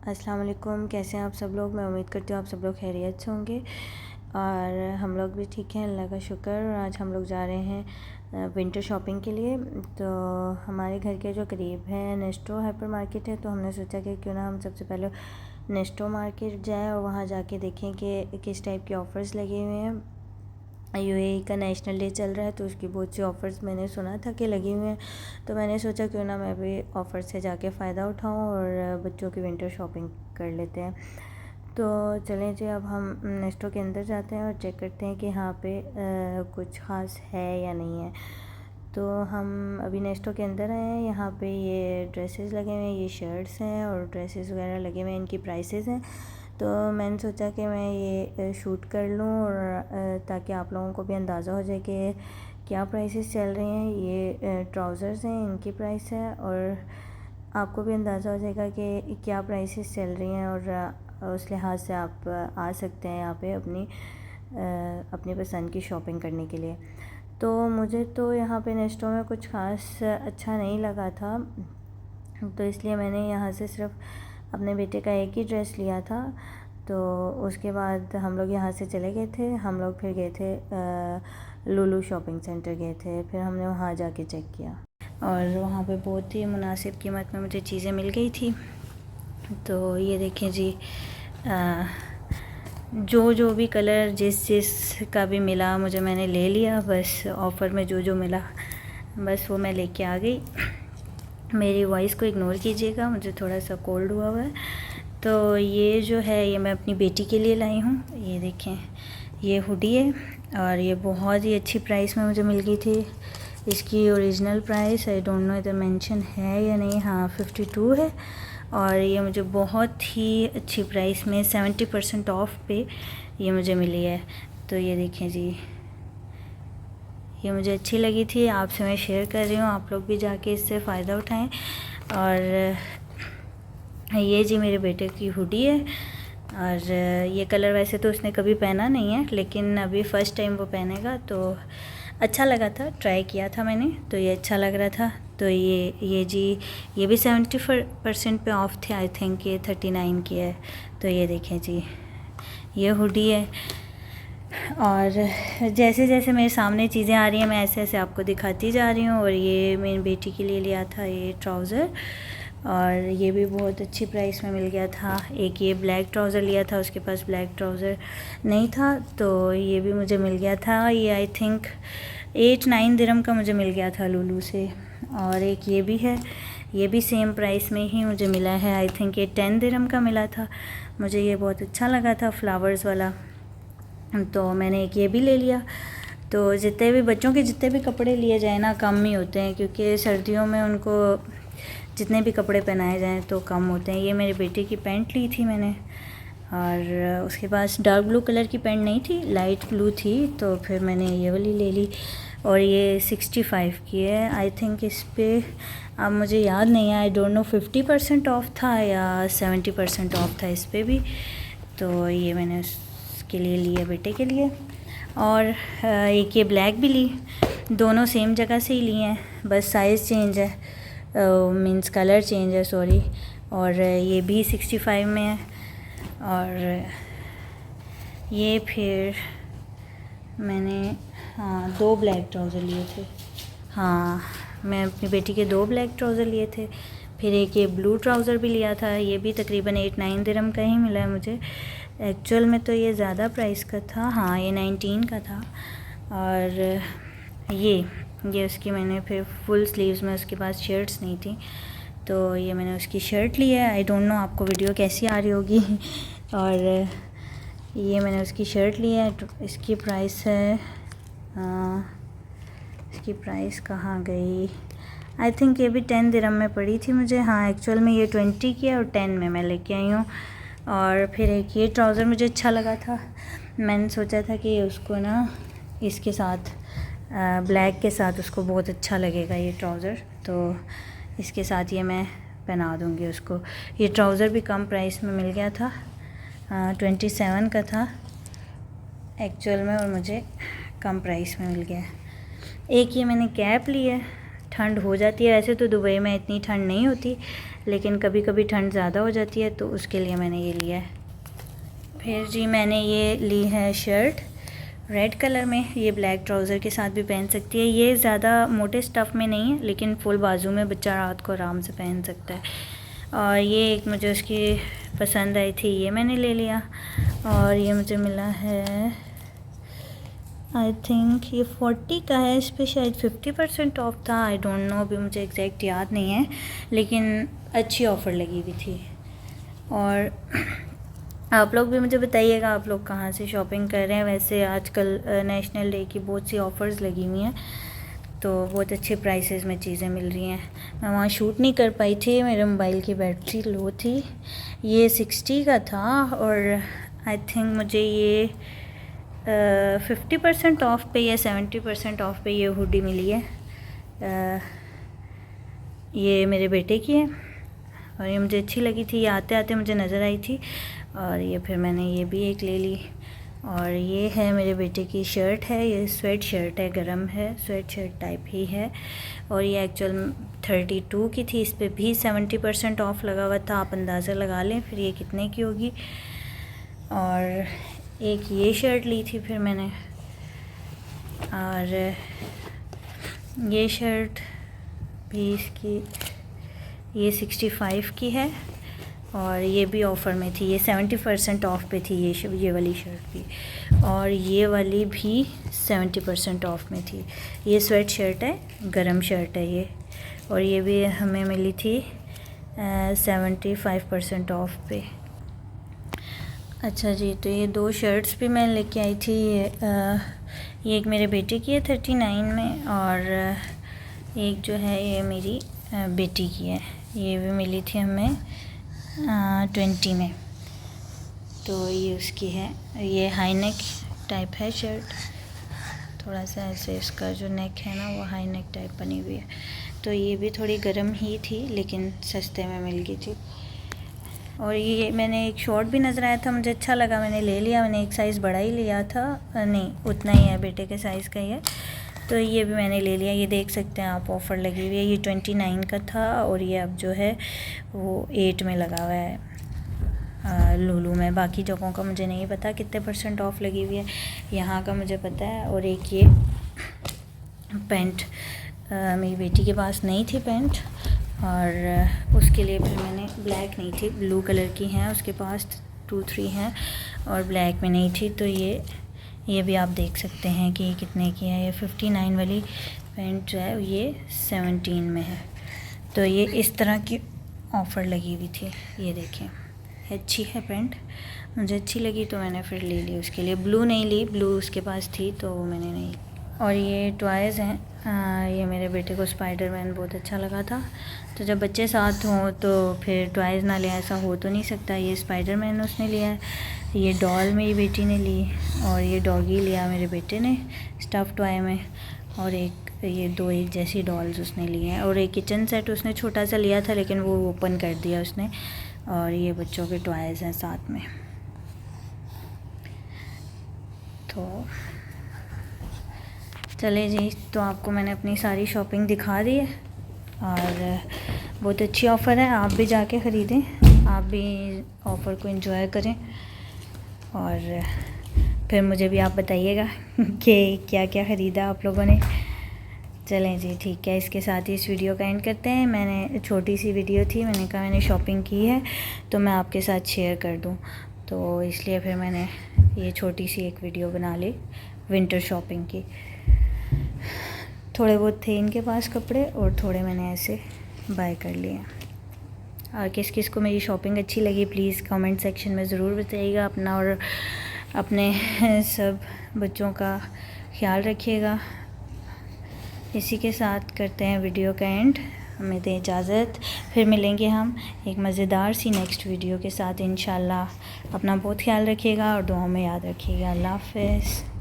अस्सलाम वालेकुम। कैसे हैं आप सब लोग? मैं उम्मीद करती हूँ आप सब लोग खैरियत से होंगे और हम लोग भी ठीक हैं, अल्लाह का शुक्र। आज हम लोग जा रहे हैं विंटर शॉपिंग के लिए। तो हमारे घर के जो करीब है नेस्टो हाइपर मार्केट है, तो हमने सोचा कि क्यों ना हम सबसे पहले नेस्टो मार्केट जाएँ और वहाँ जाके देखें कि किस टाइप के ऑफ़र्स लगे हुए हैं। यूएई का नेशनल डे चल रहा है तो उसकी बहुत सी ऑफ़र्स मैंने सुना था कि लगी हुई हैं, तो मैंने सोचा क्यों ना मैं भी ऑफ़र से जाके फ़ायदा उठाऊं और बच्चों की विंटर शॉपिंग कर लेते हैं। तो चलें जी, अब हम नेस्टो के अंदर जाते हैं और चेक करते हैं कि यहाँ पे कुछ ख़ास है या नहीं है। तो हम अभी नेस्टो के अंदर आए हैं। यहाँ पे ये ड्रेसेस लगे हुए हैं, ये शर्ट्स हैं और ड्रेसेस वगैरह लगे हुए हैं, इनकी प्राइसेस हैं। तो मैंने सोचा कि मैं ये शूट कर लूँ और ताकि आप लोगों को भी अंदाज़ा हो जाए कि क्या प्राइसेस चल रही हैं। ये ट्राउज़र्स हैं, इनकी प्राइस है और आपको भी अंदाज़ा हो जाएगा कि क्या प्राइसेस चल रही हैं और उस लिहाज से आप आ सकते हैं यहाँ पे अपनी पसंद की शॉपिंग करने के लिए। तो मुझे तो यहाँ पे नेस्टो में कुछ ख़ास अच्छा नहीं लगा था, तो इसलिए मैंने यहाँ से सिर्फ अपने बेटे का एक ही ड्रेस लिया था। तो उसके बाद हम लोग यहाँ से चले गए थे। हम लोग फिर गए थे लुलु शॉपिंग सेंटर गए थे, फिर हमने वहाँ जाके चेक किया और वहाँ पे बहुत ही मुनासिब कीमत में मुझे चीज़ें मिल गई थी। तो ये देखें जी, जो भी कलर जिस का भी मिला मुझे, मैंने ले लिया। बस ऑफ़र में जो मिला बस वो मैं लेके आ गई। मेरी वॉइस को इग्नोर कीजिएगा, मुझे थोड़ा सा कोल्ड हुआ है। तो ये जो है ये मैं अपनी बेटी के लिए लाई हूँ। ये देखें, ये हुडी है और ये बहुत ही अच्छी प्राइस में मुझे मिल गई थी। इसकी original price I don't know इधर मेंशन है या नहीं, हाँ 52 है। और ये मुझे बहुत ही अच्छी प्राइस में 70% ऑफ पे ये मुझे मिली है। तो ये देखें जी, ये मुझे अच्छी लगी थी, आपसे मैं शेयर कर रही हूँ, आप लोग भी जाके इससे फ़ायदा उठाएं। और ये जी मेरे बेटे की हुडी है और ये कलर वैसे तो उसने कभी पहना नहीं है, लेकिन अभी फ़र्स्ट टाइम वो पहनेगा तो अच्छा लगा था, ट्राई किया था मैंने, तो ये अच्छा लग रहा था। तो ये जी, ये भी 70% पे ऑफ थे, आई थिंक ये 39 की है। तो ये देखें जी, ये हुडी है। और जैसे जैसे मेरे सामने चीज़ें आ रही हैं मैं ऐसे ऐसे आपको दिखाती जा रही हूँ। और ये मेरी बेटी के लिए लिया था ये ट्राउज़र, और ये भी बहुत अच्छी प्राइस में मिल गया था। एक ये ब्लैक ट्राउज़र लिया था, उसके पास ब्लैक ट्राउज़र नहीं था, तो ये भी मुझे मिल गया था। ये आई थिंक 8-9 दिरहम का मुझे मिल गया था लुलु से। और एक ये भी है, ये भी सेम प्राइस में ही मुझे मिला है, आई थिंक ये 10 दिरहम का मिला था। मुझे ये बहुत अच्छा लगा था, फ्लावर्स वाला, तो मैंने एक ये भी ले लिया। तो जितने भी बच्चों के जितने भी कपड़े लिए जाए ना कम ही होते हैं, क्योंकि सर्दियों में उनको जितने भी कपड़े पहनाए जाएं तो कम होते हैं। ये मेरे बेटे की पैंट ली थी मैंने, और उसके पास डार्क ब्लू कलर की पैंट नहीं थी, लाइट ब्लू थी, तो फिर मैंने ये वाली ले ली। और ये 65 की है आई थिंक। इस पर अब मुझे याद नहीं है, आई डोंट नो 50% ऑफ था या 70% ऑफ था इस पर भी। तो ये मैंने उसके लिए लिया, बेटे के लिए। और एक ये ब्लैक भी ली, दोनों सेम जगह से ही लिए हैं, बस साइज़ चेंज है, मींस कलर चेंज है, सॉरी। और ये भी 65 में है। और ये फिर मैंने हाँ 2 ब्लैक ट्राउज़र लिए थे, हाँ मैं अपनी बेटी के 2 ब्लैक ट्राउज़र लिए थे। फिर एक ये ब्लू ट्राउज़र भी लिया था, ये भी तकरीबन 8-9 दिरहम का ही मिला है मुझे। एक्चुअल में तो ये ज़्यादा प्राइस का था, हाँ ये 19 का था। और ये उसकी मैंने फिर फुल स्लीव्स में, उसके पास शर्ट्स नहीं थी, तो ये मैंने उसकी शर्ट ली है। आई डोंट नो आपको वीडियो कैसी आ रही होगी। और ये मैंने उसकी शर्ट ली है, इसकी प्राइस है इसकी प्राइस कहाँ गई, आई थिंक ये भी 10 दिरहम में पड़ी थी मुझे, हाँ एक्चुअल में ये 20 की है और 10 में मैं लेके आई हूँ। और फिर एक ये ट्राउज़र मुझे अच्छा लगा था, मैंने सोचा था कि उसको ना इसके साथ ब्लैक के साथ उसको बहुत अच्छा लगेगा ये ट्राउज़र, तो इसके साथ ये मैं पहना दूँगी उसको। ये ट्राउज़र भी कम प्राइस में मिल गया था, 27 का था एक्चुअल में, और मुझे कम प्राइस में मिल गया। एक ये मैंने कैप ली है, ठंड हो जाती है, वैसे तो दुबई में इतनी ठंड नहीं होती, लेकिन कभी कभी ठंड ज़्यादा हो जाती है तो उसके लिए मैंने ये लिया है। फिर जी मैंने ये ली है शर्ट रेड कलर में, ये ब्लैक ट्राउज़र के साथ भी पहन सकती है। ये ज़्यादा मोटे स्टफ़ में नहीं है लेकिन फुल बाजू में बच्चा रात को आराम से पहन सकता है। और ये एक मुझे उसकी पसंद आई थी, ये मैंने ले लिया। और ये मुझे मिला है आई थिंक ये 40 का है, इस पर शायद 50% ऑफ था, आई डोंट नो, अभी मुझे एग्जैक्ट याद नहीं है, लेकिन अच्छी ऑफ़र लगी हुई थी। और आप लोग भी मुझे बताइएगा आप लोग कहाँ से शॉपिंग कर रहे हैं। वैसे आजकल नेशनल डे की बहुत सी ऑफ़र्स लगी हुई हैं तो बहुत अच्छे प्राइसेस में चीज़ें मिल रही हैं। मैं वहाँ शूट नहीं कर पाई थी, मेरे मोबाइल की बैटरी लो थी। ये 60 का था और आई थिंक मुझे ये 50% ऑफ पे या 70% ऑफ पे ये हुडी मिली है। ये मेरे बेटे की है और ये मुझे अच्छी लगी थी, ये आते आते मुझे नज़र आई थी और ये फिर मैंने ये भी एक ले ली। और ये है मेरे बेटे की शर्ट है, ये स्वेट शर्ट है, गरम है, स्वेट शर्ट टाइप ही है। और ये एक्चुअल 32 की थी, इस पर भी 70% ऑफ लगा हुआ था, आप अंदाज़ा लगा लें फिर ये कितने की होगी। और एक ये शर्ट ली थी फिर मैंने, और ये शर्ट भी इसकी ये 65 की है और ये भी ऑफ़र में थी, ये 70% ऑफ पे थी ये वाली शर्ट भी, और ये वाली भी 70% ऑफ में थी। ये स्वेट शर्ट है, गरम शर्ट है ये, और ये भी हमें मिली थी 75% ऑफ पे। अच्छा जी, तो ये 2 शर्ट्स भी मैं लेके आई थी। ये एक मेरे बेटे की है 39 में और एक जो है ये मेरी बेटी की है, ये भी मिली थी हमें 20 में। तो ये उसकी है, ये हाई नेक टाइप है शर्ट, थोड़ा सा ऐसे इसका जो नेक है ना वो हाई नेक टाइप बनी हुई है। तो ये भी थोड़ी गर्म ही थी लेकिन सस्ते में मिल गई थी। और ये मैंने एक शॉर्ट भी नज़र आया था, मुझे अच्छा लगा, मैंने ले लिया। मैंने एक साइज़ बड़ा ही लिया था, नहीं उतना ही है, बेटे के साइज़ का ही है, तो ये भी मैंने ले लिया। ये देख सकते हैं आप, ऑफ़र लगी हुई है। ये 29 का था और ये अब जो है वो 8 में लगा हुआ है लुलु में। बाकी जगहों का मुझे नहीं पता कितने % ऑफ़ लगी हुई है, यहाँ का मुझे पता है। और एक ये पैंट मेरी बेटी के पास नहीं थी पैंट, और उसके लिए फिर मैंने, ब्लैक नहीं थी, ब्लू कलर की हैं उसके पास 2-3 हैं और ब्लैक में नहीं थी। तो ये भी आप देख सकते हैं कि ये कितने की है। ये 59 वाली पैंट जो है ये 17 में है। तो ये इस तरह की ऑफ़र लगी हुई थी, ये देखें, अच्छी है पैंट, मुझे अच्छी लगी तो मैंने फिर ले ली। उसके लिए ब्लू नहीं ली, ब्लू उसके पास थी तो वो मैंने नहीं। और ये टॉयज़ हैं, ये मेरे बेटे को स्पाइडरमैन बहुत अच्छा लगा था, तो जब बच्चे साथ हों तो फिर टॉयज़ ना ले, ऐसा हो तो नहीं सकता। ये स्पाइडरमैन उसने लिया है, ये डॉल मेरी बेटी ने ली, और ये डॉगी लिया मेरे बेटे ने स्टफ़ टॉय में, और ये 2 एक जैसी डॉल्स उसने लिए हैं। और एक किचन सेट उसने छोटा सा लिया था लेकिन वो ओपन कर दिया उसने। और ये बच्चों के टॉयज़ हैं साथ में। तो चले जी, तो आपको मैंने अपनी सारी शॉपिंग दिखा दी है और बहुत अच्छी ऑफ़र है, आप भी जाके ख़रीदें, आप भी ऑफ़र को एंजॉय करें। और फिर मुझे भी आप बताइएगा कि क्या क्या ख़रीदा आप लोगों ने। चलें जी, ठीक है, इसके साथ ही इस वीडियो का एंड करते हैं। मैंने छोटी सी वीडियो थी, मैंने कहा मैंने शॉपिंग की है तो मैं आपके साथ शेयर कर दूं, तो इसलिए फिर मैंने ये छोटी सी एक वीडियो बना ली विंटर शॉपिंग की। थोड़े बहुत थे इनके पास कपड़े और थोड़े मैंने ऐसे बाय कर लिए। और किस किस को मेरी शॉपिंग अच्छी लगी प्लीज़ कमेंट सेक्शन में ज़रूर बताइएगा। अपना और अपने सब बच्चों का ख्याल रखिएगा। इसी के साथ करते हैं वीडियो का एंड, हमें दें इजाज़त, फिर मिलेंगे हम एक मज़ेदार सी नेक्स्ट वीडियो के साथ इंशाल्लाह। अपना बहुत ख्याल रखिएगा और दुआओं में याद रखिएगा। अल्लाह हाफ़िज़।